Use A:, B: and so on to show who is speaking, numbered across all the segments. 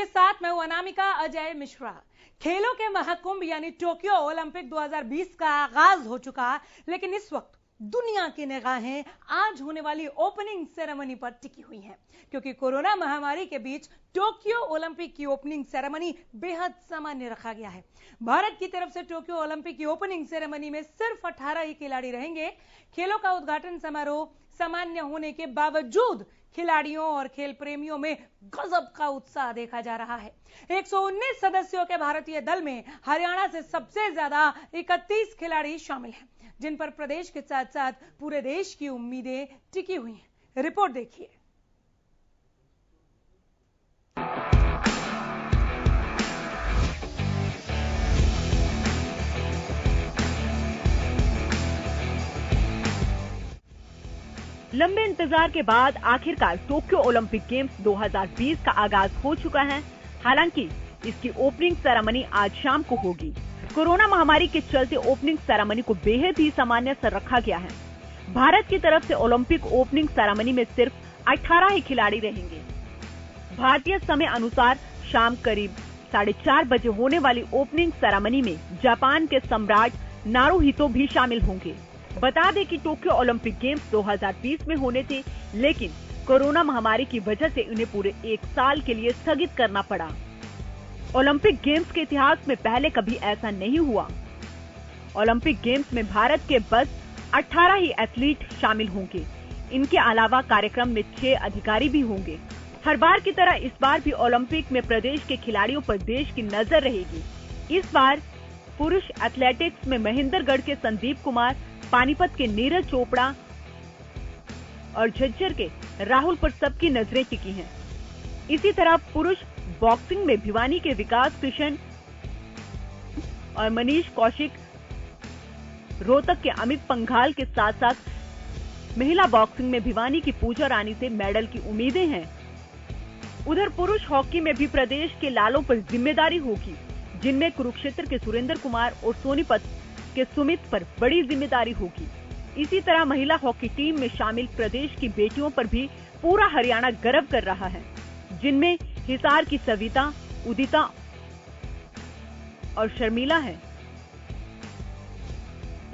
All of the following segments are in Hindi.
A: आपके साथ मैं हूं अनामिका अजय मिश्रा। खेलों के महाकुंभ यानी टोक्यो ओलंपिक 2020 का आगाज हो चुका, लेकिन इस वक्त दुनिया की निगाहें आज होने वाली ओपनिंग सेरेमनी पर टिकी हुई हैं, क्योंकि कोरोना महामारी के बीच टोक्यो ओलंपिक की ओपनिंग सेरेमनी बेहद सामान्य रखा गया है। भारत की तरफ से टोक्यो ओलंपिक की ओपनिंग सेरेमनी में सिर्फ 18 ही खिलाड़ी रहेंगे। खेलों का उद्घाटन समारोह सामान्य होने के बावजूद खिलाड़ियों और खेल प्रेमियों में गजब का उत्साह देखा जा रहा है। 119 सदस्यों के भारतीय दल में हरियाणा से सबसे ज्यादा 31 खिलाड़ी शामिल हैं, जिन पर प्रदेश के साथ साथ पूरे देश की उम्मीदें टिकी हुई हैं। रिपोर्ट देखिए।
B: लंबे इंतजार के बाद आखिरकार टोक्यो ओलंपिक गेम्स 2020 का आगाज हो चुका है। हालांकि इसकी ओपनिंग सेरेमनी आज शाम को होगी। कोरोना महामारी के चलते ओपनिंग सेरेमनी को बेहद ही सामान्य सा रखा गया है। भारत की तरफ से ओलंपिक ओपनिंग सेरेमनी में सिर्फ 18 ही खिलाड़ी रहेंगे। भारतीय समय अनुसार शाम करीब 4:30 बजे होने वाली ओपनिंग सेरेमनी में जापान के सम्राट नारुहितो भी शामिल होंगे। बता दें कि टोक्यो ओलंपिक गेम्स 2020 में होने थे, लेकिन कोरोना महामारी की वजह से उन्हें पूरे 1 साल के लिए स्थगित करना पड़ा। ओलंपिक गेम्स के इतिहास में पहले कभी ऐसा नहीं हुआ। ओलंपिक गेम्स में भारत के बस 18 ही एथलीट शामिल होंगे। इनके अलावा कार्यक्रम में 6 अधिकारी भी होंगे। हर बार की तरह इस बार भी ओलंपिक में प्रदेश के खिलाड़ियों पर देश की नजर रहेगी। इस बार पुरुष एथलेटिक्स में महेंद्रगढ़ के संदीप कुमार, पानीपत के नीरज चोपड़ा और झज्जर के राहुल पर सबकी नजरें टिकी हैं। इसी तरह पुरुष बॉक्सिंग में भिवानी के विकास कृष्ण और मनीष कौशिक, रोहतक के अमित पंघाल के साथ साथ महिला बॉक्सिंग में भिवानी की पूजा रानी से मेडल की उम्मीदें हैं। उधर पुरुष हॉकी में भी प्रदेश के लालों पर जिम्मेदारी होगी, जिनमें कुरुक्षेत्र के सुरेंद्र कुमार और सोनीपत के सुमित पर बड़ी जिम्मेदारी होगी। इसी तरह महिला हॉकी टीम में शामिल प्रदेश की बेटियों पर भी पूरा हरियाणा गर्व कर रहा है, जिनमें हिसार की सविता, उदिता और शर्मिला हैं।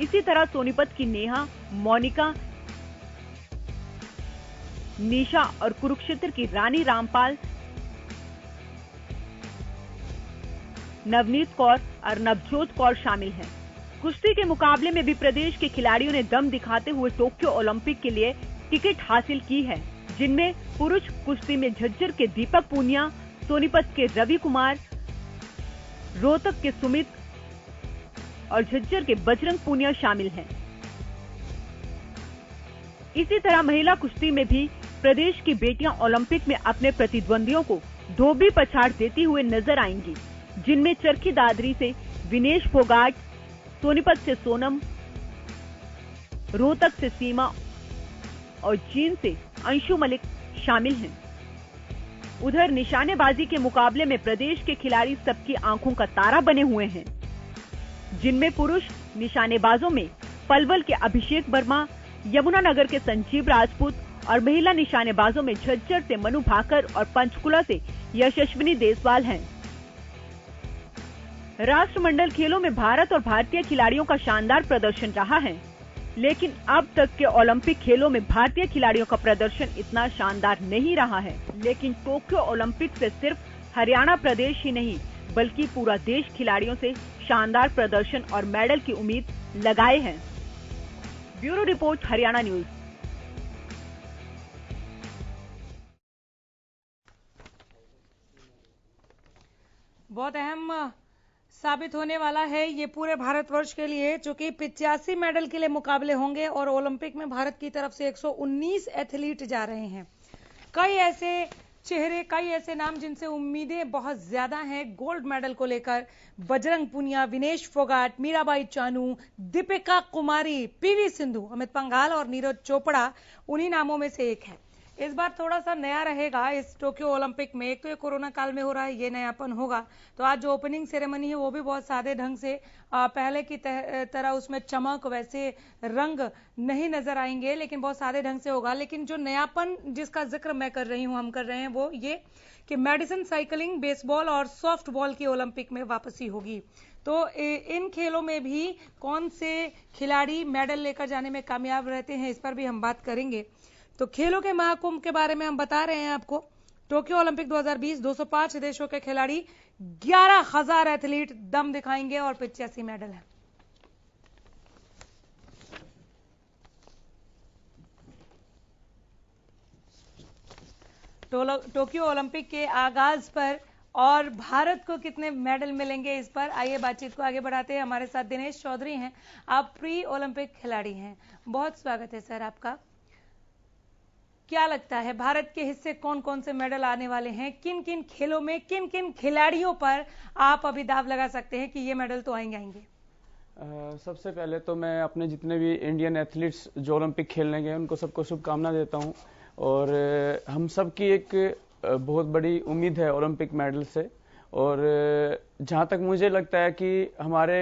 B: इसी तरह सोनीपत की नेहा, मोनिका, निशा और कुरुक्षेत्र की रानी रामपाल, नवनीत कौर और नवजोत कौर शामिल हैं। कुश्ती के मुकाबले में भी प्रदेश के खिलाड़ियों ने दम दिखाते हुए टोक्यो ओलंपिक के लिए टिकट हासिल की है, जिनमें पुरुष कुश्ती में झज्जर के दीपक पूनिया, सोनीपत के रवि कुमार, रोहतक के सुमित और झज्जर के बजरंग पूनिया शामिल हैं। इसी तरह महिला कुश्ती में भी प्रदेश की बेटियां ओलंपिक में अपने प्रतिद्वंदियों को धोबी पछाड़ देती हुए नजर आएंगी, जिनमें चरखी दादरी से विनेश फोगाट, सोनीपत से सोनम, रोहतक से सीमा और जींद से अंशु मलिक शामिल हैं। उधर निशानेबाजी के मुकाबले में प्रदेश के खिलाड़ी सबकी आंखों का तारा बने हुए हैं, जिनमें पुरुष निशानेबाजों में पलवल के अभिषेक वर्मा, यमुनानगर के संजीव राजपूत और महिला निशानेबाजों में झज्जर से मनु भाकर और पंचकुला से यशस्विनी देसवाल हैं। राष्ट्रमंडल खेलों में भारत और भारतीय खिलाड़ियों का शानदार प्रदर्शन रहा है, लेकिन अब तक के ओलंपिक खेलों में भारतीय खिलाड़ियों का प्रदर्शन इतना शानदार नहीं रहा है। लेकिन टोक्यो ओलंपिक से सिर्फ हरियाणा प्रदेश ही नहीं, बल्कि पूरा देश खिलाड़ियों से शानदार प्रदर्शन और मेडल की उम्मीद लगाए हैं। Bureau report, Haryana news.
A: बहुत अहम साबित होने वाला है ये पूरे भारतवर्ष के लिए, चूंकि 85 मेडल के लिए मुकाबले होंगे और ओलंपिक में भारत की तरफ से 119 एथलीट जा रहे हैं। कई ऐसे चेहरे, कई ऐसे नाम जिनसे उम्मीदें बहुत ज्यादा हैं गोल्ड मेडल को लेकर। बजरंग पूनिया, विनेश फोगाट, मीराबाई चानू, दीपिका कुमारी, पीवी सिंधु, अमित पंघाल और नीरज चोपड़ा उन्हीं नामों में से एक है। इस बार थोड़ा सा नया रहेगा इस टोक्यो ओलंपिक में। एक तो ये कोरोना काल में हो रहा है, ये नयापन होगा। तो आज जो ओपनिंग सेरेमनी है वो भी बहुत सादे ढंग से, पहले की तरह उसमें चमक वैसे रंग नहीं नजर आएंगे, लेकिन बहुत सादे ढंग से होगा। लेकिन जो नयापन जिसका जिक्र मैं कर रही हूं, हम कर रहे हैं, वो ये कि मेडिसिन साइकिलिंग, बेसबॉल और सॉफ्ट बॉल की ओलंपिक में वापसी होगी। तो इन खेलों में भी कौन से खिलाड़ी मेडल लेकर जाने में कामयाब रहते हैं, इस पर भी हम बात करेंगे। तो खेलों के महाकुंभ के बारे में हम बता रहे हैं आपको। टोक्यो ओलंपिक 2020, 205 देशों के खिलाड़ी, 11,000 एथलीट दम दिखाएंगे और 85 मेडल है। टोक्यो ओलंपिक के आगाज पर और भारत को कितने मेडल मिलेंगे, इस पर आइए बातचीत को आगे बढ़ाते हैं। हमारे साथ दिनेश चौधरी हैं, आप प्री ओलंपिक खिलाड़ी हैं। बहुत स्वागत है सर आपका। क्या लगता है भारत के हिस्से कौन कौन से मेडल आने वाले हैं? किन किन खेलों में किन किन खिलाड़ियों पर आप अभी दाव लगा सकते हैं कि ये मेडल तो आएंगे?
C: सबसे पहले तो मैं अपने जितने भी इंडियन एथलीट्स जो ओलंपिक खेलने गए उनको सबको शुभकामना देता हूं। और हम सब की एक बहुत बड़ी उम्मीद है ओलंपिक मेडल से। और जहां तक मुझे लगता है कि हमारे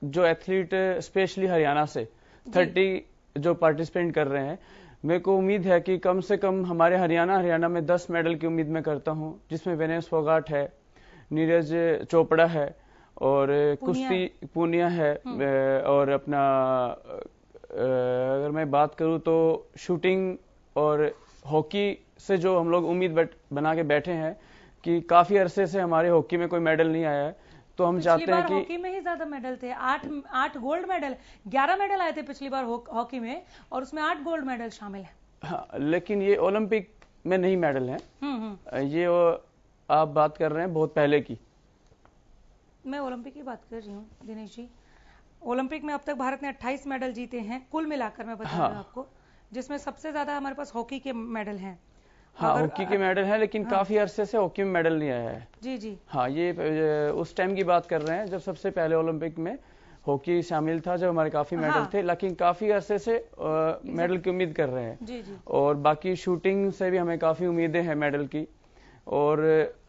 C: जो एथलीट स्पेशली हरियाणा से 30 जो पार्टिसिपेंट कर रहे हैं, मेरे को उम्मीद है कि कम से कम हमारे हरियाणा में 10 मेडल की उम्मीद मैं करता हूं, जिसमें विनेश फोगाट है, नीरज चोपड़ा है और कुश्ती पूनिया है। और अपना अगर मैं बात करूं तो शूटिंग और हॉकी से जो हम लोग उम्मीद बना के बैठे हैं कि काफी अरसे से हमारे हॉकी में कोई मेडल नहीं आया है, तो हम चाहते हैं कि
A: हॉकी में ही ज्यादा मेडल थे। 8 गोल्ड मेडल, 11 मेडल आए थे पिछली बार हॉकी में, और उसमें 8 गोल्ड मेडल शामिल है।
C: हाँ, लेकिन ये ओलंपिक में नहीं मेडल है। ये आप बात कर रहे हैं बहुत पहले की।
A: मैं ओलंपिक की बात कर रही हूँ दिनेश जी। ओलंपिक में अब तक भारत ने 28 मेडल जीते हैं कुल मिलाकर, मैं बता रही हूँ आपको, जिसमें सबसे ज्यादा हमारे पास हॉकी के मेडल हैं।
C: हाँ, हॉकी के मेडल हैं, लेकिन काफी अरसे से हॉकी में मेडल नहीं आया है।
A: जी।
C: हाँ, ये उस टाइम की बात कर रहे हैं जब सबसे पहले ओलंपिक में हॉकी शामिल था, जब हमारे काफी मेडल थे, लेकिन काफी अरसे से मेडल की उम्मीद कर रहे हैं।
A: जी।
C: और बाकी शूटिंग से भी हमें काफी उम्मीदें हैं मेडल की। और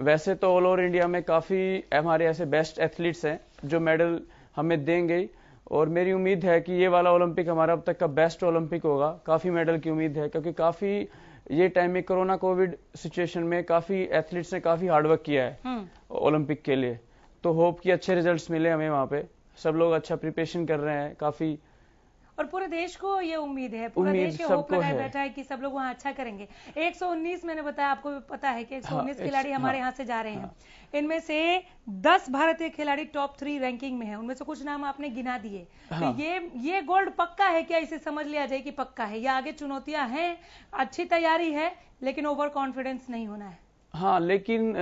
C: वैसे तो ऑल ओवर इंडिया में काफी हमारे ऐसे बेस्ट एथलीट्स हैं जो मेडल हमें देंगे। और मेरी उम्मीद है कि ये वाला ओलंपिक हमारा अब तक का बेस्ट ओलंपिक होगा। काफी मेडल की उम्मीद है, क्योंकि काफी ये टाइम में कोरोना कोविड सिचुएशन में काफी एथलीट्स ने काफी हार्डवर्क किया है ओलंपिक के लिए। तो होप कि अच्छे रिजल्ट्स मिले हमें वहां पे। सब लोग अच्छा प्रिपरेशन कर रहे हैं काफी,
A: और पूरे देश को ये उम्मीद है, पूरा देश ये होप लगाए बैठा है कि सब लोग वहाँ अच्छा करेंगे। 119 मैंने बताया, आपको भी पता है कि 119 खिलाड़ी हमारे यहाँ से जा रहे हैं। इनमें से 10 भारतीय खिलाड़ी टॉप 3 रैंकिंग में है। उनमें से कुछ नाम आपने गिना दिए। तो ये गोल्ड पक्का है क्या? इसे समझ लिया जाए कि पक्का है, या आगे चुनौतियां हैं, अच्छी तैयारी है, लेकिन ओवर कॉन्फिडेंस नहीं होना है?
C: हाँ, लेकिन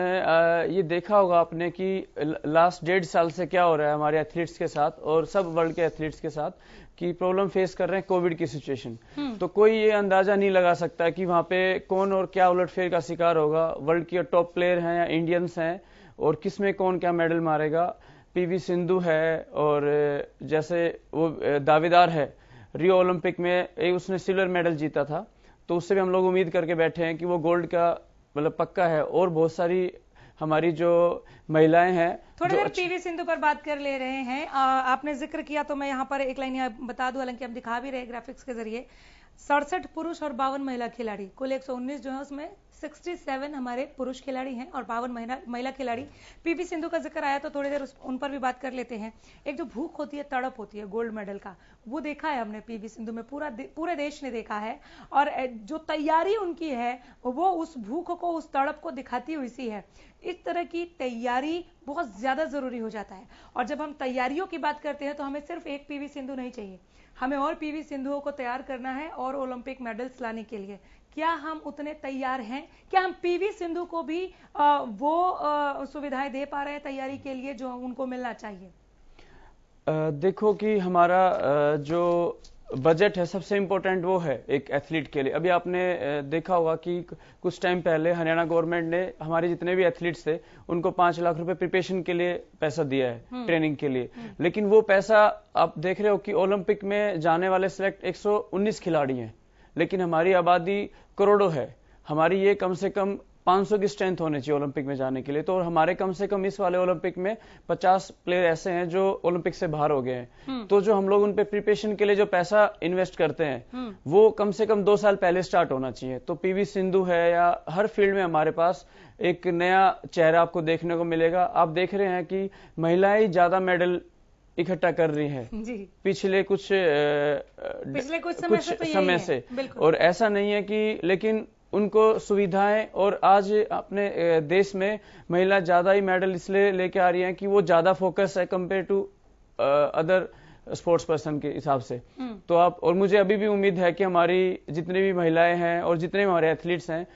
C: ये देखा होगा आपने कि लास्ट 1.5 साल से क्या हो रहा है हमारे एथलीट्स के साथ और सब वर्ल्ड के एथलीट्स के साथ, कि प्रॉब्लम फेस कर रहे हैं कोविड की सिचुएशन। तो कोई ये अंदाजा नहीं लगा सकता कि वहां पे कौन और क्या उलटफेर का शिकार होगा। वर्ल्ड के टॉप प्लेयर हैं या इंडियंस हैं, और किस में कौन क्या मेडल मारेगा। पीवी सिंधु है, और जैसे वो दावेदार है, रियो ओलंपिक में उसने सिल्वर मेडल जीता था, तो उससे भी हम लोग उम्मीद करके बैठे हैं कि वो गोल्ड का मतलब पक्का है। और बहुत सारी हमारी जो महिलाएं हैं,
A: थोड़ी देर पीवी सिंधु पर बात कर ले रहे हैं। आपने जिक्र किया तो मैं यहाँ पर एक लाइन बता दूं, हालांकि हम दिखा भी रहे ग्राफिक्स के जरिए। 67 पुरुष और 52 महिला खिलाड़ी, कुल 119 जो है, उसमें 67 हमारे पुरुष खिलाड़ी हैं और 52 महिला खिलाड़ी। पीवी सिंधु का जिक्र आया तो थोड़ी देर उन पर भी बात कर लेते हैं। एक जो भूख होती है, तड़प होती है गोल्ड मेडल का, वो देखा है हमने पीवी सिंधु में, पूरे देश ने देखा है। और जो तैयारी उनकी है वो उस भूख को, उस तड़प को दिखाती हुई सी है। इस तरह की तैयारी बहुत ज्यादा जरूरी हो जाता है। और जब हम तैयारियों की बात करते हैं तो हमें सिर्फ एक पीवी सिंधु नहीं चाहिए, हमें और पीवी सिंधुओं को तैयार करना है और ओलंपिक मेडल्स लाने के लिए। क्या हम उतने तैयार हैं? क्या हम पीवी सिंधु को भी वो सुविधाएं दे पा रहे हैं तैयारी के लिए जो उनको मिलना चाहिए?
C: देखो कि हमारा जो बजट है, सबसे इंपॉर्टेंट वो है एक एथलीट के लिए। अभी आपने देखा होगा कि कुछ टाइम पहले हरियाणा गवर्नमेंट ने हमारे जितने भी एथलीट्स थे उनको 5 लाख रुपए प्रिपरेशन के लिए पैसा दिया है, ट्रेनिंग के लिए। लेकिन वो पैसा आप देख रहे हो कि ओलंपिक में जाने वाले सिलेक्ट 119 खिलाड़ी हैं, लेकिन हमारी आबादी करोड़ों है। हमारी ये कम से कम 500 की स्ट्रेंथ होनी चाहिए ओलंपिक में जाने के लिए। तो हमारे कम से कम इस वाले ओलंपिक में 50 प्लेयर ऐसे हैं जो ओलंपिक से बाहर हो गए हैं। तो जो हम लोग उन पे प्रिपरेशन के लिए जो पैसा इन्वेस्ट करते हैं वो कम से कम 2 साल पहले स्टार्ट होना चाहिए। तो पीवी सिंधु है या हर फील्ड में हमारे पास एक नया चेहरा आपको देखने को मिलेगा। आप देख रहे हैं कि महिलाएं ज्यादा मेडल इकट्ठा कर रही है पिछले कुछ समय से। और ऐसा नहीं है कि, लेकिन उनको सुविधाएं और आज अपने देश में महिला ज्यादा ही मेडल इसलिए लेके आ रही हैं कि वो ज्यादा फोकस है compare to other sports person के हिसाब से। तो आप, और मुझे अभी भी उम्मीद है कि हमारी जितनी भी महिलाएं हैं और जितने भी हमारे एथलीट्स हैं,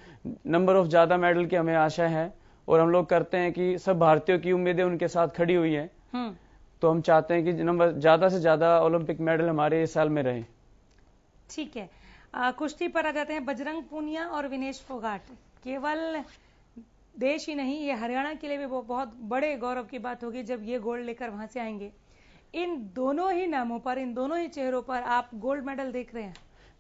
C: नंबर ऑफ ज्यादा मेडल की हमें आशा है। और हम लोग करते हैं कि सब भारतीयों की उम्मीदें उनके साथ खड़ी हुई हैं। तो हम चाहते हैं कि नंबर ज्यादा से ज्यादा ओलंपिक मेडल हमारे इस साल में रहे।
A: ठीक है, कुश्ती पर आ जाते हैं। बजरंग पूनिया और विनेश फोगाट, केवल देश ही नहीं, ये हरियाणा के लिए भी बहुत बड़े गौरव की बात होगी जब ये गोल्ड लेकर वहां से आएंगे। इन दोनों ही नामों पर, इन दोनों ही चेहरों पर आप गोल्ड मेडल देख रहे हैं?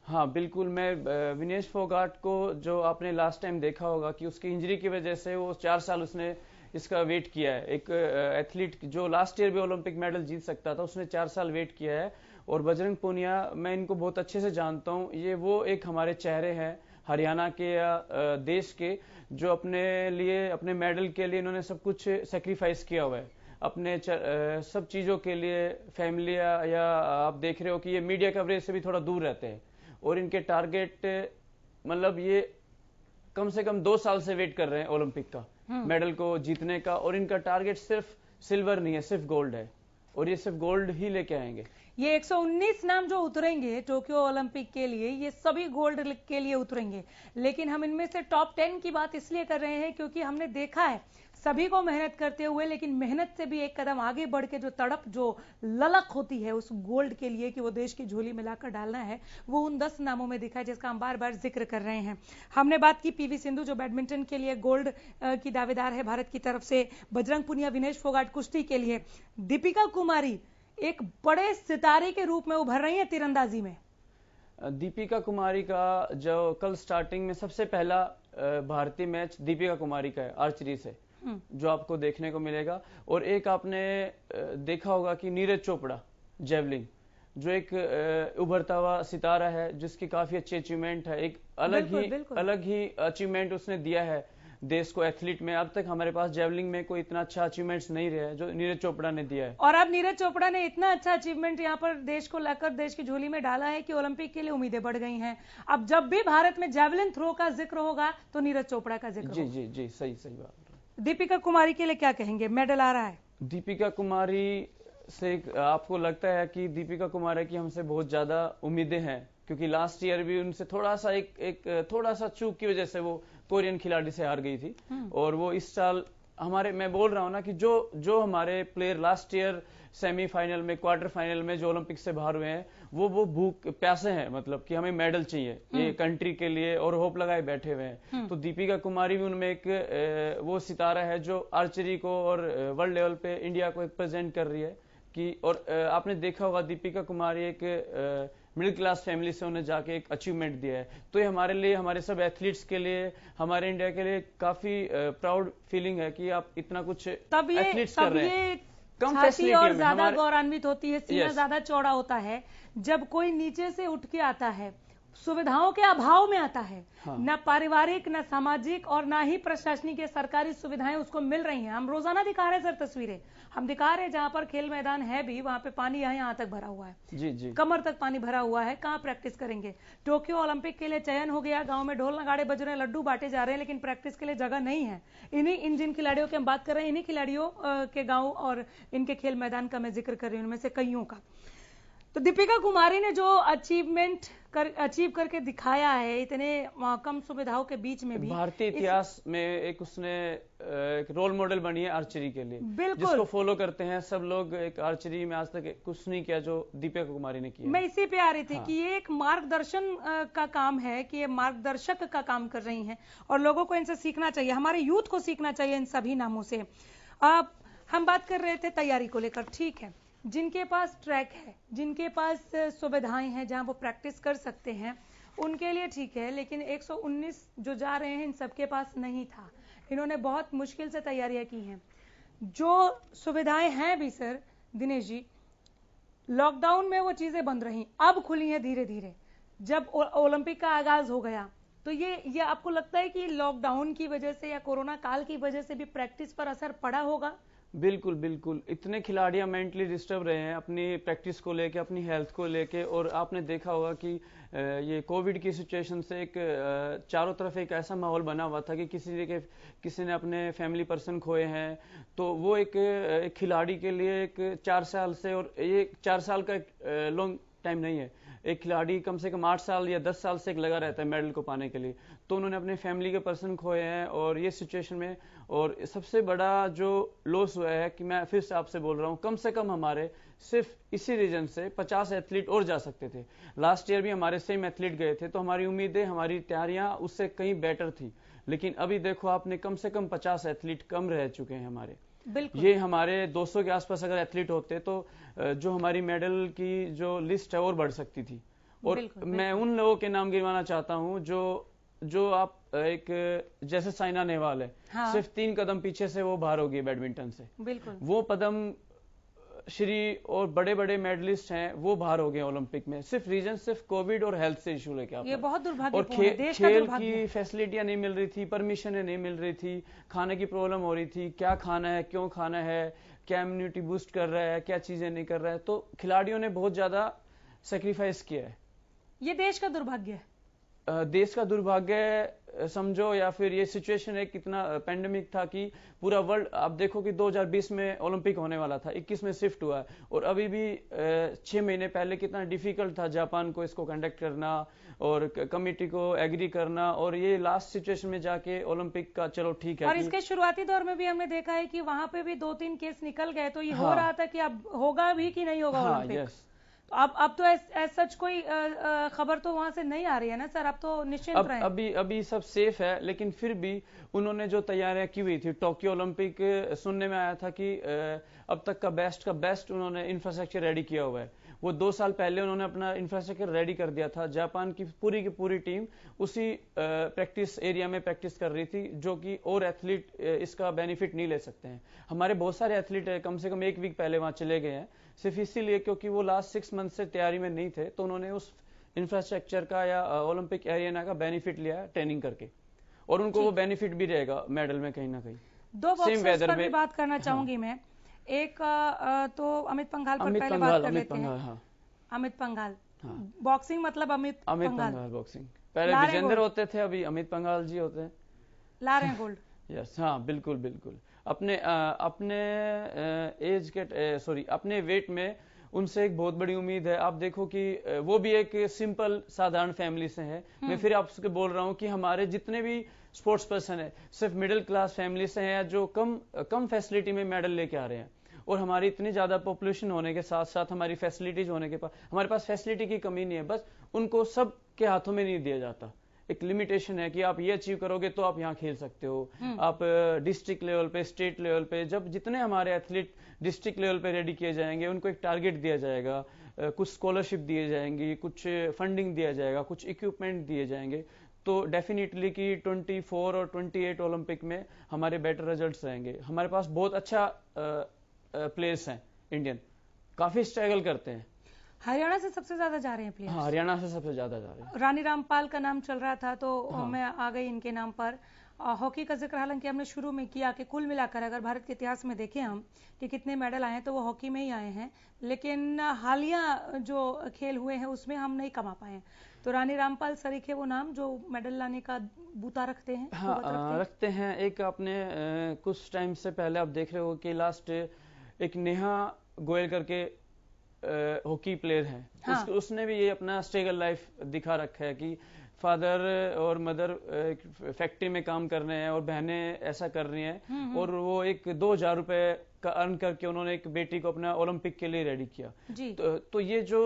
C: हाँ बिल्कुल। मैं विनेश फोगाट को, जो आपने लास्ट टाइम देखा होगा कि उसकी इंजरी की वजह से वो 4 साल उसने इसका वेट किया है। एक एथलीट जो लास्ट ईयर भी ओलंपिक मेडल जीत सकता था, उसने 4 साल वेट किया है। और बजरंग पूनिया, मैं इनको बहुत अच्छे से जानता हूं। ये वो एक हमारे चेहरे हैं हरियाणा के या देश के, जो अपने लिए, अपने मेडल के लिए इन्होंने सब कुछ सेक्रीफाइस किया हुआ है अपने सब चीजों के लिए। फैमिली या आप देख रहे हो कि ये मीडिया कवरेज से भी थोड़ा दूर रहते हैं। और इनके टारगेट, मतलब ये कम से कम 2 साल से वेट कर रहे हैं ओलंपिक का मेडल को जीतने का। और इनका टारगेट सिर्फ सिल्वर नहीं है, सिर्फ गोल्ड है। और ये सिर्फ गोल्ड ही लेके आएंगे।
A: ये 119 नाम जो उतरेंगे टोक्यो ओलंपिक के लिए, ये सभी गोल्ड के लिए उतरेंगे। लेकिन हम इनमें से टॉप 10 की बात इसलिए कर रहे हैं क्योंकि हमने देखा है सभी को मेहनत करते हुए, लेकिन मेहनत से भी एक कदम आगे बढ़ के जो तड़प, जो ललक होती है उस गोल्ड के लिए कि वो देश की झोली में लाकर डालना है, वो उन 10 नामों में दिखा है जिसका हम बार बार जिक्र कर रहे हैं। हमने बात की पीवी सिंधु जो बैडमिंटन के लिए गोल्ड की दावेदार है भारत की तरफ से, बजरंग पूनिया, विनेश फोगाट कुश्ती के लिए, दीपिका कुमारी एक बड़े सितारे के रूप में उभर रही है तीरंदाजी में।
C: दीपिका कुमारी का जो कल स्टार्टिंग में सबसे पहला भारतीय मैच दीपिका कुमारी का है आर्चरी से, जो आपको देखने को मिलेगा। और एक आपने देखा होगा कि नीरज चोपड़ा जेवलिन, जो एक उभरता हुआ सितारा है जिसकी काफी अच्छी अचीवमेंट है। एक अलग ही अचीवमेंट उसने दिया है देश को एथलीट में। अब तक हमारे पास जेवलिंग में कोई इतना अच्छा अचीवमेंट्स नहीं रहा है जो नीरज चोपड़ा ने दिया है।
A: और अब नीरज चोपड़ा ने इतना अच्छा अचीवमेंट यहाँ पर देश को लाकर देश की झोली में डाला है कि ओलंपिक के लिए उम्मीदें बढ़ गई हैं। अब जब भी भारत में जेवलिन थ्रो का जिक्र होगा तो नीरज चोपड़ा का जिक्र
C: जी जी जी, सही बात।
A: दीपिका कुमारी के लिए क्या कहेंगे? मेडल आ रहा है
C: दीपिका कुमारी से। आपको लगता है कि दीपिका कुमारी की हमसे बहुत ज्यादा उम्मीदें हैं? क्योंकि लास्ट ईयर भी उनसे थोड़ा सा थोड़ा सा चूक की वजह से वो कोरियन खिलाड़ी से हार गई थी। और वो इस साल हमारे, मैं बोल रहा हूं ना कि जो हमारे प्लेयर लास्ट ईयर सेमीफाइनल में, क्वार्टर फाइनल में जो ओलंपिक से बाहर हुए हैं, वो भूख प्यासे हैं, मतलब कि हमें मेडल चाहिए ये कंट्री के लिए, और होप लगाए बैठे हुए हैं। तो दीपिका कुमारी भी उनमें एक वो सितारा है जो आर्चरी को और वर्ल्ड लेवल पे इंडिया को प्रेजेंट कर रही है कि। और आपने देखा होगा दीपिका कुमारी एक मिडिल क्लास फैमिली से उन्हें जाके एक अचीवमेंट दिया है। तो ये हमारे लिए, हमारे सब एथलीट्स के लिए, हमारे इंडिया के लिए काफी प्राउड फीलिंग है कि आप इतना कुछ एथलीट्स कर रहे हैं।
A: कम फैसिलिटी और ज्यादा गौरवान्वित होती है, सीना ज्यादा चौड़ा होता है जब कोई नीचे से उठ के आता है, सुविधाओं के अभाव में आता है। हाँ। न पारिवारिक, न सामाजिक और न ही प्रशासनिक सरकारी सुविधाएं उसको मिल रही हैं। हम रोजाना दिखा रहे सर तस्वीरें, हम दिखा रहे जहां पर खेल मैदान है भी वहां पे पानी यहाँ तक भरा हुआ है। जी जी, कमर तक पानी भरा हुआ है। कहाँ प्रैक्टिस करेंगे? टोक्यो ओलंपिक के लिए चयन हो गया, गांव में ढोल नगाड़े बज रहे हैं, लड्डू बांटे जा रहे हैं, लेकिन प्रैक्टिस के लिए जगह नहीं है। इन जिन खिलाड़ियों की हम बात कर रहे हैं, इन्हीं खिलाड़ियों के गाँव और इनके खेल मैदान का मैं जिक्र कर रही हूँ, उनमें से कईयों का। तो दीपिका कुमारी ने जो अचीव करके दिखाया है इतने कम सुविधाओं के बीच में भी,
C: भारतीय इतिहास में एक उसने एक रोल मॉडल बनी है आर्चरी के लिए, जिसको फॉलो करते हैं सब लोग। एक आर्चरी में आज तक कुछ नहीं किया जो दीपिका कुमारी ने किया।
A: मैं इसी पे आ रही थी कि ये एक मार्गदर्शन का काम है, कि ये मार्गदर्शक का काम कर रही हैं और लोगों को इनसे सीखना चाहिए, हमारे यूथ को सीखना चाहिए इन सभी नामों से। अब हम बात कर रहे थे तैयारी को लेकर, ठीक है, जिनके पास ट्रैक है, जिनके पास सुविधाएं हैं जहां वो प्रैक्टिस कर सकते हैं, उनके लिए ठीक है, लेकिन 119 जो जा रहे हैं इन सबके पास नहीं था। इन्होंने बहुत मुश्किल से तैयारियां की हैं। जो सुविधाएं हैं भी सर दिनेश जी, लॉकडाउन में वो चीजें बंद रही, अब खुली हैं धीरे धीरे। जब ओलंपिक का आगाज हो गया तो ये आपको लगता है कि लॉकडाउन की वजह से या कोरोना काल की वजह से भी प्रैक्टिस पर असर पड़ा होगा?
C: बिल्कुल बिल्कुल, इतने खिलाड़ियां मेंटली डिस्टर्ब रहे हैं अपनी प्रैक्टिस को लेके, अपनी हेल्थ को लेके। और आपने देखा होगा कि ये कोविड की सिचुएशन से एक चारों तरफ एक ऐसा माहौल बना हुआ था कि किसी ने अपने फैमिली पर्सन खोए हैं। तो वो एक खिलाड़ी के लिए एक 4 साल से, और ये 4 साल का लॉन्ग टाइम नहीं है, एक खिलाड़ी कम से कम 8 साल या 10 साल से एक लगा रहता है मेडल को पाने के लिए। तो उन्होंने अपने फैमिली के पर्सन खोए हैं और ये सिचुएशन में, और सबसे बड़ा जो लॉस हुआ है कि मैं फिर से आपसे बोल रहा हूँ, कम से कम हमारे सिर्फ इसी रीजन से 50 एथलीट और जा सकते थे। लास्ट ईयर भी हमारे सेम एथलीट गए थे, तो हमारी उम्मीदें, हमारी तैयारियां उससे कहीं बेटर थी। लेकिन अभी देखो आपने, कम से कम 50 एथलीट कम रह चुके हैं हमारे। ये हमारे 200 के आसपास अगर एथलीट होते तो जो हमारी मेडल की जो लिस्ट है और बढ़ सकती थी। और मैं उन लोगों के नाम गिनवाना चाहता हूं जो आप एक जैसे साइना नेहवाल है, हाँ। सिर्फ 3 कदम पीछे से वो बाहर हो गई बैडमिंटन से। बिल्कुल। वो पदम श्री और बड़े बड़े मेडलिस्ट हैं, वो बाहर हो गए ओलंपिक में, सिर्फ रीजन सिर्फ कोविड और हेल्थ से इशू लेके।
A: ये बहुत दुर्भाग्यपूर्ण
C: है। और खेल की फैसिलिटियां नहीं मिल रही थी, परमिशनें नहीं मिल रही थी, खाने की प्रॉब्लम हो रही थी, क्या खाना है, क्यों खाना है, क्या इम्यूनिटी बूस्ट कर रहा है, क्या चीजें नहीं कर रहा है। तो खिलाड़ियों ने बहुत ज्यादा सेक्रीफाइस किया है।
A: ये देश का दुर्भाग्य है।
C: देश का दुर्भाग्य समझो, या फिर ये सिचुएशन है, कितना पेंडेमिक था कि पूरा वर्ल्ड, आप देखो कि 2020 में ओलंपिक होने वाला था, 21 में शिफ्ट हुआ है, और अभी भी 6 महीने पहले कितना डिफिकल्ट था जापान को इसको कंडक्ट करना और कमेटी को एग्री करना, और ये लास्ट सिचुएशन में जाके ओलंपिक का चलो ठीक है।
A: और इसके शुरुआती दौर में भी हमने देखा है कि वहां पे भी 2-3 केस निकल गए, तो ये हो रहा था कि अब होगा भी कि नहीं होगा ओलंपिक। तो अब तो सच कोई खबर तो वहां से नहीं आ रही है ना सर? अब तो निश्चिंत रहे।
C: अभी सब सेफ है, लेकिन फिर भी उन्होंने जो तैयारियां की हुई थी, टोक्यो ओलंपिक सुनने में आया था कि अब तक का बेस्ट उन्होंने इंफ्रास्ट्रक्चर रेडी किया हुआ है। वो 2 साल पहले उन्होंने अपना इंफ्रास्ट्रक्चर रेडी कर दिया था। जापान की पूरी टीम उसी प्रैक्टिस एरिया में प्रैक्टिस कर रही थी, जो कि और एथलीट इसका बेनिफिट नहीं ले सकते हैं। हमारे बहुत सारे एथलीट कम से कम 1 वीक पहले वहां चले गए हैं, सिर्फ इसीलिए क्योंकि वो लास्ट 6 मंथ से तैयारी में नहीं थे, तो उन्होंने उस इंफ्रास्ट्रक्चर का या ओलंपिक एरिया का बेनिफिट लिया ट्रेनिंग करके, और उनको वो बेनिफिट भी रहेगा मेडल में कहीं ना कहीं।
A: 2 बॉक्सर्स पर भी बात करना चाहूंगी मैं। एक तो अमित पंघाल पर पहले बात कर लेते हैं। हाँ। अमित पंघाल, हाँ। बॉक्सिंग मतलब अमित पंघाल
C: बॉक्सिंग, पहले विजेंद्र होते थे, अभी अमित पंघाल जी होते हैं,
A: ला रहे हैं गोल्ड।
C: यस, हाँ बिल्कुल। अपने एज के अपने वेट में उनसे एक बहुत बड़ी उम्मीद है। आप देखो कि वो भी एक सिंपल साधारण फैमिली से है। मैं फिर आपसे बोल रहा हूँ कि हमारे जितने भी स्पोर्ट्स पर्सन है, सिर्फ मिडिल क्लास फैमिली से हैं, जो कम फैसिलिटी में मेडल लेके आ रहे हैं। और हमारी इतनी ज्यादा पॉपुलेशन होने के साथ साथ हमारी फैसिलिटीज होने के पास, हमारे पास फैसिलिटी की कमी नहीं है, बस उनको सब के हाथों में नहीं दिया जाता। एक लिमिटेशन है कि आप ये अचीव करोगे तो आप यहाँ खेल सकते हो। आप डिस्ट्रिक्ट लेवल पे, स्टेट लेवल पे, जब जितने हमारे एथलीट डिस्ट्रिक्ट लेवल पे रेडी किए जाएंगे, उनको एक टारगेट दिया जाएगा, कुछ स्कॉलरशिप दिए जाएंगी, कुछ फंडिंग दिया जाएगा, कुछ इक्विपमेंट दिए जाएंगे, तो डेफिनेटली कि 24 और 28 ओलंपिक में हमारे बेटर रिजल्ट्स रहेंगे। हमारे पास बहुत अच्छा प्लेयर्स हैं इंडियन, काफी स्ट्रगल करते हैं।
A: हरियाणा से सबसे ज्यादा जा रहे हैं प्लेयर्स।
C: हाँ, हरियाणा से सबसे ज्यादा जा रहे हैं।
A: रानी रामपाल का नाम चल रहा था, तो मैं आ गई इनके नाम पर। हॉकी का जिक्र हालांकि हमने शुरू में किया कि कुल मिलाकर अगर भारत के इतिहास में देखें हम कि कितने मेडल आए हैं, तो वो हॉकी में ही आए हैं। लेकिन हालिया जो खेल हुए हैं उसमें हम नहीं कमा पाए हैं। तो रानी रामपाल सरीखे वो नाम जो मेडल लाने का बूता रखते हैं।
C: हाँ, रखते हैं। एक आपने कुछ टाइम से पहले आप देख रहे हो कि लास्ट एक नेहा गोयल करके हॉकी प्लेयर है, हाँ। उसने भी ये अपना स्ट्रगल लाइफ दिखा रखा है कि फादर और मदर फैक्ट्री में काम कर रहे हैं और बहनें ऐसा कर रही हैं, और वो एक 2000 रुपए का अर्न करके उन्होंने एक बेटी को अपना ओलंपिक के लिए रेडी किया जी। तो ये जो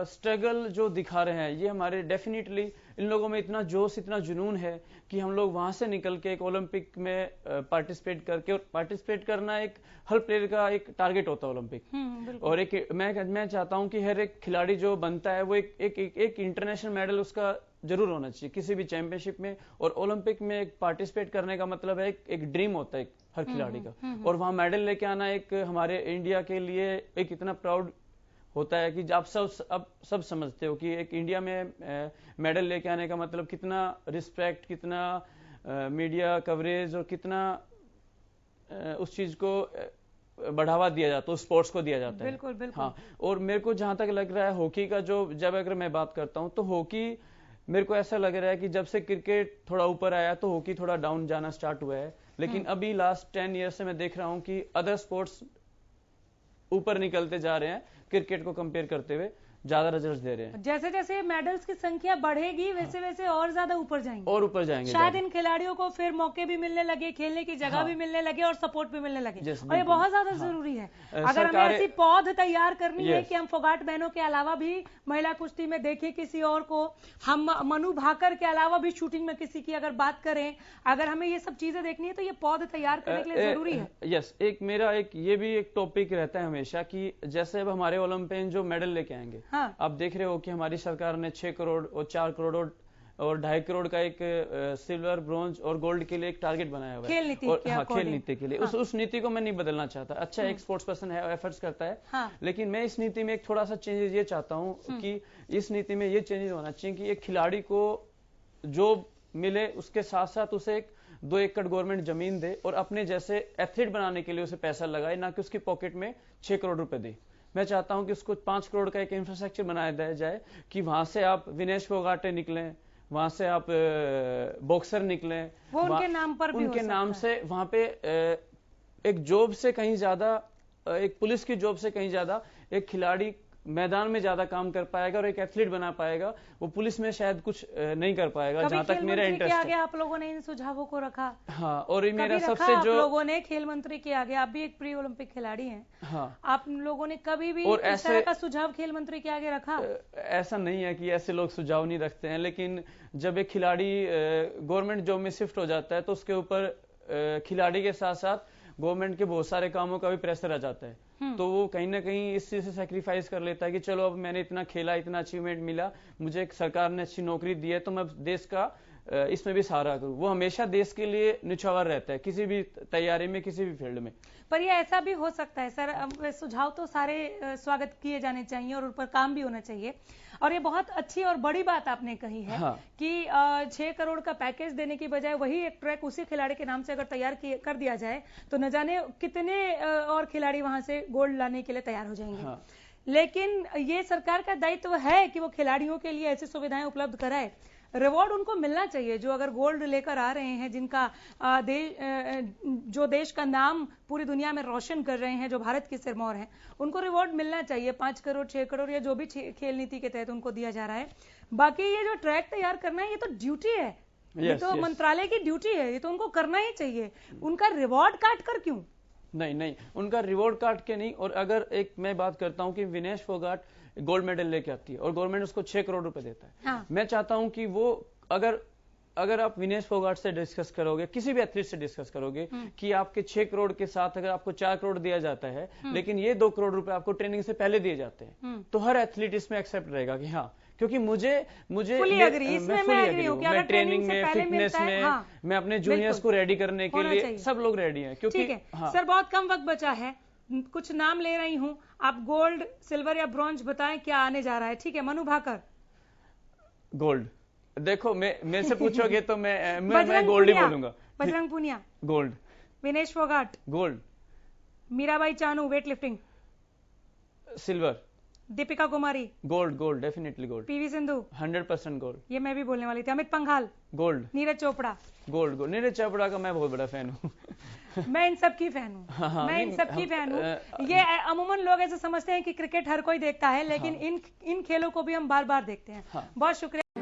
C: स्ट्रगल जो दिखा रहे हैं, ये हमारे डेफिनेटली इन लोगों में इतना जोश, इतना जुनून है कि हम लोग वहां से निकल के एक ओलंपिक में पार्टिसिपेट करके, और पार्टिसिपेट करना एक हर प्लेयर का एक टारगेट होता है ओलंपिक। और एक मैं चाहता हूं कि हर एक खिलाड़ी जो बनता है वो एक इंटरनेशनल मेडल उसका जरूर होना चाहिए किसी भी चैंपियनशिप में। और ओलंपिक में एक पार्टिसिपेट करने का मतलब है एक ड्रीम होता है हर खिलाड़ी का, और वहां मेडल लेके आना एक हमारे इंडिया के लिए एक इतना प्राउड होता है कि आप सब समझते हो कि एक इंडिया में मेडल लेके आने का मतलब कितना रिस्पेक्ट, कितना मीडिया कवरेज और कितना उस चीज को बढ़ावा दिया जाता है, उस स्पोर्ट्स को दिया जाता है।
A: बिल्कुल बिल्कुल।
C: हाँ, और मेरे को जहां तक लग रहा है हॉकी का जब अगर मैं बात करता हूं तो हॉकी मेरे को ऐसा लग रहा है कि जब से क्रिकेट थोड़ा ऊपर आया तो हॉकी थोड़ा डाउन जाना स्टार्ट हुआ है, लेकिन अभी लास्ट 10 ईयर से मैं देख रहा हूं कि अदर स्पोर्ट्स ऊपर निकलते जा रहे हैं, क्रिकेट को कंपेयर करते हुए ज्यादा रिजल्ट्स दे रहे हैं।
A: जैसे जैसे मेडल्स की संख्या बढ़ेगी वैसे वैसे और ज्यादा ऊपर जाएंगे,
C: और ऊपर जाएंगे।
A: शायद इन खिलाड़ियों को फिर मौके भी मिलने लगे, खेलने की जगह भी मिलने लगे और सपोर्ट भी मिलने लगे, और ये बहुत ज्यादा जरूरी है। अगर हमें ऐसी पौध तैयार करनी है कि हम फोगाट बहनों के अलावा भी महिला कुश्ती में देखें किसी और को, हम मनु भाकर के अलावा भी शूटिंग में किसी की अगर बात करें, अगर हमें ये सब चीजें देखनी है तो ये पौध तैयार करने के लिए जरूरी है।
C: यस, मेरा ये भी एक टॉपिक रहता है हमेशा कि जैसे अब हमारे ओलंपियन जो मेडल लेके आएंगे, आप देख रहे हो कि हमारी सरकार ने 6 करोड़ और 4 करोड़ और 2.5 करोड़ का एक सिल्वर, ब्रॉन्ज और गोल्ड के लिए एक टारगेट बनाया हुआ है
A: खेल नीति
C: और खेल नीति के लिए। उस नीति को मैं नहीं बदलना चाहता। अच्छा, एक स्पोर्ट्स पर्सन है, एफर्ट्स करता है, लेकिन मैं इस नीति में एक थोड़ा सा चेंजेस ये चाहता हूँ कि इस नीति में ये चेंजेस होना चाहिए कि एक खिलाड़ी को जॉब मिले, उसके साथ साथ उसे एक 2 एकड़ गवर्नमेंट जमीन दे और अपने जैसे एथलीट बनाने के लिए उसे पैसा लगाए, ना कि उसकी पॉकेट में 6 करोड़ रुपए दे। मैं चाहता हूं कि उसको 5 करोड़ का एक इंफ्रास्ट्रक्चर बनाया दिया जाए कि वहां से आप विनेश फोगाटे निकलें, वहां से आप बॉक्सर निकलें,
A: वो उनके नाम पर भी
C: उनके नाम से वहां पे एक जॉब से कहीं ज्यादा, एक पुलिस की जॉब से कहीं ज्यादा एक खिलाड़ी मैदान में ज्यादा काम कर पाएगा और एक एथलीट बना पाएगा। वो पुलिस में शायद कुछ नहीं कर पाएगा, जहां तक मेरा इंटरेस्ट है।
A: आगे आप लोगों ने इन सुझावों को रखा?
C: हाँ, और ये मेरा सबसे
A: आप लोगों ने खेल मंत्री के आगे, आप भी एक प्री ओलंपिक खिलाड़ी हैं,
C: हाँ,
A: आप लोगों ने कभी भी इस तरह का सुझाव खेल मंत्री के आगे रखा?
C: ऐसा नहीं है कि ऐसे लोग सुझाव नहीं रखते हैं, लेकिन जब एक खिलाड़ी गवर्नमेंट जॉब में शिफ्ट हो जाता है तो उसके ऊपर खिलाड़ी के साथ साथ गवर्नमेंट के बहुत सारे कामों का भी प्रेशर आ जाता है, तो वो कहीं ना कहीं इस चीज से सैक्रिफाइस कर लेता है कि चलो अब मैंने इतना खेला, इतना अचीवमेंट मिला, मुझे एक सरकार ने अच्छी नौकरी दी है तो मैं देश का इसमें भी सहारा करूं। वो हमेशा देश के लिए निछावर रहता है किसी भी तैयारी में, किसी भी फील्ड में।
A: पर ये ऐसा भी हो सकता है सर, सुझाव तो सारे स्वागत किए जाने चाहिए और उन पर काम भी होना चाहिए, और ये बहुत अच्छी और बड़ी बात आपने कही है कि 6 करोड़ का पैकेज देने की बजाय वही एक ट्रैक उसी खिलाड़ी के नाम से अगर तैयार कर दिया जाए तो न जाने कितने और खिलाड़ी वहां से गोल्ड लाने के लिए तैयार हो जाएंगे। लेकिन ये सरकार का दायित्व है कि वो खिलाड़ियों के लिए ऐसी सुविधाएं उपलब्ध कराए, रिवॉर्ड उनको मिलना चाहिए जो अगर गोल्ड लेकर आ रहे हैं, जिनका जो देश का नाम पूरी दुनिया में रोशन कर रहे हैं, जो भारत के सिरमौर हैं, उनको रिवॉर्ड मिलना चाहिए। 5 करोड़ 6 करोड़ या जो भी खेल नीति के तहत उनको दिया जा रहा है। बाकी ये जो ट्रैक तैयार करना है ये तो ड्यूटी है, ये तो मंत्रालय की ड्यूटी है, ये तो उनको करना ही चाहिए। उनका रिवॉर्ड काट कर क्यों?
C: नहीं, उनका रिवॉर्ड काट के नहीं। और अगर एक मैं बात करता हूं कि विनेश फोगाट गोल्ड मेडल लेके आती है और गवर्नमेंट उसको 6 करोड़ रुपए देता है,
A: हाँ।
C: मैं चाहता हूं कि वो अगर आप विनेश फोगाट से डिस्कस करोगे, किसी भी एथलीट से डिस्कस करोगे कि आपके 6 करोड़ के साथ अगर आपको 4 करोड़ दिया जाता है, लेकिन ये 2 करोड़ रुपए आपको ट्रेनिंग से पहले दिए जाते हैं, तो हर एथलीट इसमें एक्सेप्ट रहेगा कि हाँ, क्योंकि मुझे मैं ट्रेनिंग में, फिटनेस में, मैं अपने जूनियर्स को रेडी करने के लिए सब लोग रेडी हैं। क्योंकि
A: सर बहुत कम वक्त बचा है, कुछ नाम ले रही हूं, आप गोल्ड, सिल्वर या ब्रॉन्ज बताएं क्या आने जा रहा है। ठीक है, मनु भाकर।
C: गोल्ड। देखो, मेरे से पूछोगे तो मैं गोल्ड ही बोलूंगा।
A: Bajrang Punia
C: gold.
A: Vinesh Phogat
C: gold.
A: Mirabai Chanu weight lifting
C: silver.
A: Deepika Kumari
C: gold, definitely gold.
A: PV Sindhu
C: 100% gold.
A: ये मैं भी बोलने वाली थी। अमित पंघाल
C: गोल्ड।
A: नीरज चोपड़ा
C: गोल्ड। नीरज चोपड़ा का मैं बहुत बड़ा फैन हूँ।
A: मैं इन सब की फैन हूँ, मैं इन सब की फैन हूँ। ये अमूमन लोग ऐसे समझते हैं कि क्रिकेट हर कोई देखता है, लेकिन इन खेलों को भी हम बार बार देखते हैं। बहुत शुक्रिया।